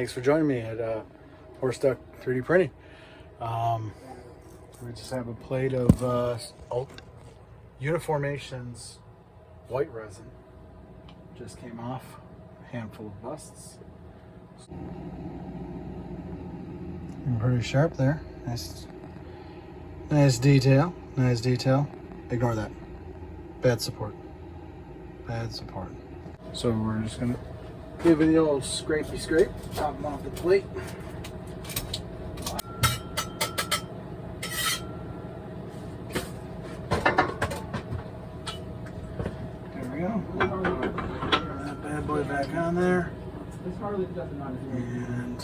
Thanks for joining me at Horse Duck 3D Printing. We just have a plate of Uniformation's white resin. Just came off, a handful of busts. Pretty sharp there. Nice detail. Nice detail. Ignore that. Bad support. Bad support. So we're just gonna give it the old scrapey scrape, top them off the plate. There we go. Put that bad boy back on there. And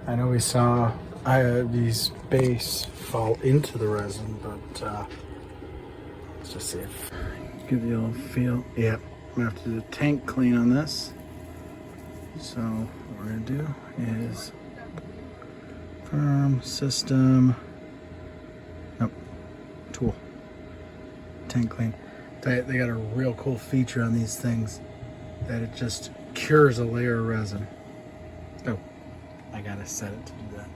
I know we saw these base fall into the resin, but let's just see if give the old feel. Yeah, I'm gonna have to do a tank clean on this. So what we're gonna do is firm system. Nope, tool. Tank clean. They got a real cool feature on these things that it just cures a layer of resin. Oh, I gotta set it to do that.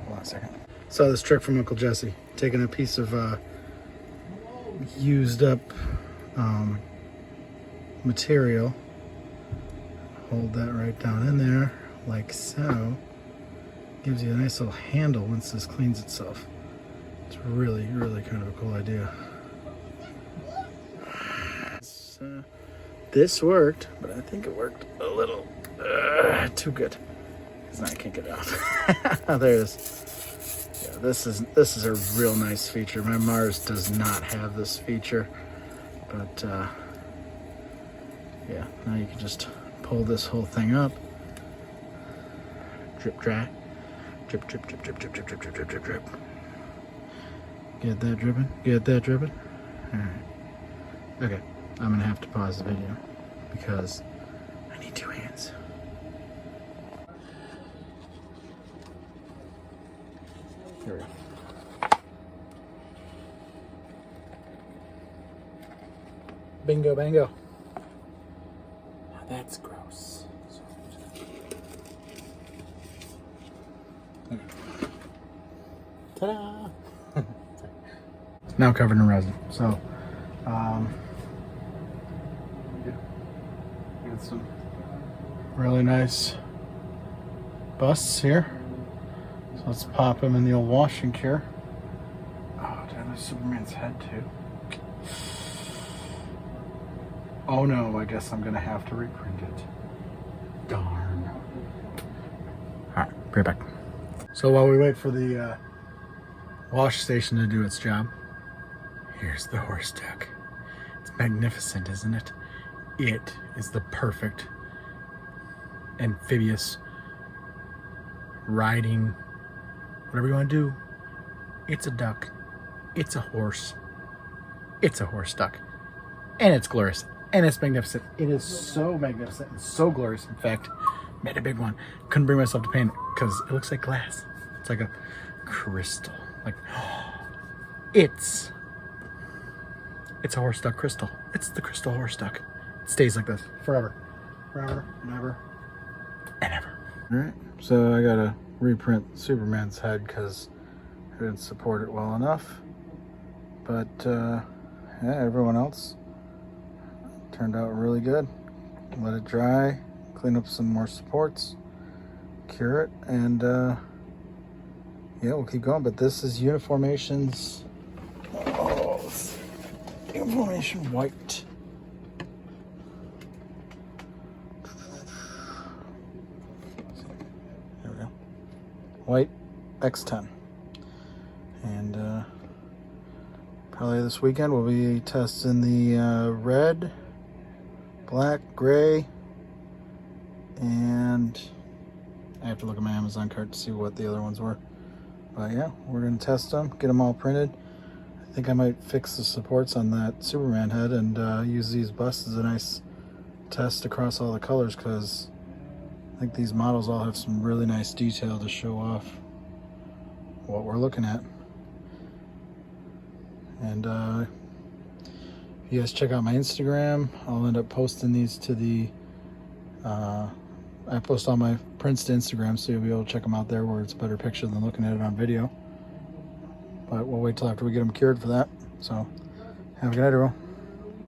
Hold on a second. Saw this trick from Uncle Jesse. Taking a piece of used up material. Hold that right down in there, like so. Gives you a nice little handle once this cleans itself. It's really, really kind of a cool idea. This worked, but I think it worked a little too good. Because now I can't get it off. There it is. Yeah, this is a real nice feature. My Mars does not have this feature, but yeah, now you can just pull this whole thing up. Drip dry. Drip, drip, drip, drip, drip, drip, drip, drip, drip, drip, drip. Get that dripping? Get that dripping? Alright. Okay, I'm gonna have to pause the video because I need two hands. Here we go. Bingo bango. Now that's gross. Okay. Ta-da! Now covered in resin. So, got some really nice busts here. So let's pop them in the old washing cure. Oh, did I lose Superman's head too? Oh no, I guess I'm gonna have to reprint it. Darn. Alright, be right back. So while we wait for the wash station to do its job, here's the horse duck. It's magnificent, isn't it? It is the perfect amphibious riding, whatever you want to do. It's a duck. It's a horse. It's a horse duck. And it's glorious. And it's magnificent. It is so magnificent and so glorious. In fact, made a big one. Couldn't bring myself to paint it because it looks like glass. It's like a crystal. Like, it's a horse duck crystal. It's the crystal horse duck. It stays like this forever. Forever, never, and ever. All right, so I gotta reprint Superman's head because I didn't support it well enough. But yeah, everyone else turned out really good. Let it dry, clean up some more supports, cure it, and yeah, we'll keep going. But this is Uniformation's Uniformation white. There we go. White X10. And probably this weekend we'll be testing the red, black, gray, and I have to look at my Amazon cart to see what the other ones were. But yeah, we're going to test them, get them all printed. I think I might fix the supports on that Superman head and use these busts as a nice test across all the colors, because I think these models all have some really nice detail to show off what we're looking at. And if you guys check out my Instagram, I'll end up posting these to the I post all my prints to Instagram, so you'll be able to check them out there where it's a better picture than looking at it on video. But we'll wait till after we get them cured for that. So have a good night, everyone.